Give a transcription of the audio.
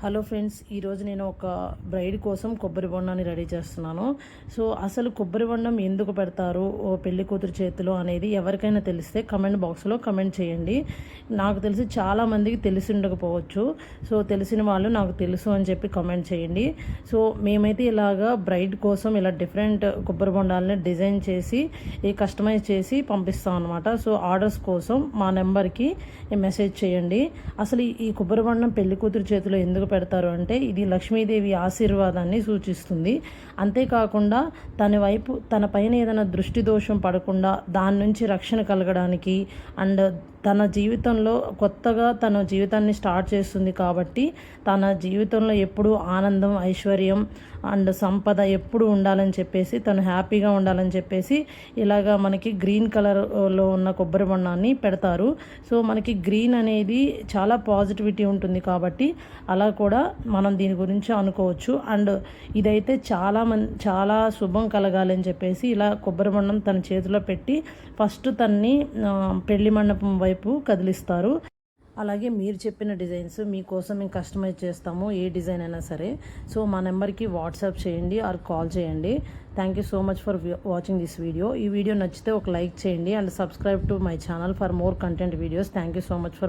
Hello friends, ఈరోజు నేను ఒక బ్రైడ్ కోసం కొబ్బరి బొండాన్ని రెడీ చేస్తున్నాను. సో అసలు కొబ్బరి బొండం ఎందుకు పెడతారు పెళ్లి కూతురు చేతిలో అనేది ఎవరికైనా తెలిస్తే కమెంట్ బాక్స్లో కమెంట్ చేయండి. నాకు తెలిసి చాలామందికి తెలిసి ఉండకపోవచ్చు. సో తెలిసిన వాళ్ళు నాకు తెలుసు అని చెప్పి కమెంట్ చేయండి. సో మేమైతే ఇలాగా బ్రైడ్ కోసం ఇలా డిఫరెంట్ కొబ్బరి బొండాలని డిజైన్ చేసి కస్టమైజ్ చేసి పంపిస్తాం అనమాట. సో ఆర్డర్స్ కోసం మా నెంబర్కి మెసేజ్ చేయండి. అసలు ఈ కొబ్బరి బొండం పెళ్లి కూతురు చేతిలో ఎందుకు పెడతారు అంటే ఇది లక్ష్మీదేవి ఆశీర్వాదాన్ని సూచిస్తుంది. అంతేకాకుండా తన పైన ఏదైనా దృష్టి దోషం పడకుండా దాని నుంచి రక్షణ కలగడానికి అండ్ తన జీవితంలో కొత్తగా తన జీవితాన్ని స్టార్ట్ చేస్తుంది కాబట్టి తన జీవితంలో ఎప్పుడూ ఆనందం, ఐశ్వర్యం అండ్ సంపద ఎప్పుడు ఉండాలని చెప్పేసి, తను హ్యాపీగా ఉండాలని చెప్పేసి ఇలాగా మనకి గ్రీన్ కలర్లో ఉన్న కొబ్బరి బొండాన్ని పెడతారు. సో మనకి గ్రీన్ అనేది చాలా పాజిటివిటీ ఉంటుంది అలా కూడా మనం దీని గురించి అనుకోవచ్చు. అండ్ ఇదైతే చాలా శుభం కలగాలని చెప్పేసి ఇలా కొబ్బరి బొండం తన చేతిలో పెట్టి ఫస్ట్ తన్ని పెళ్లి మండపం వైపు కదిలిస్తారు. అలాగే మీరు చెప్పిన డిజైన్స్ మీకోసం మేము కస్టమైజ్ చేస్తాము, ఏ డిజైన్ అయినా సరే. సో మా నెంబర్కి వాట్సాప్ చేయండి ఆర్ కాల్ చేయండి. Thank you so much for watching this video. ఈ వీడియో నచ్చితే ఒక లైక్ చేయండి and subscribe to my channel for more content videos. Thank you so much for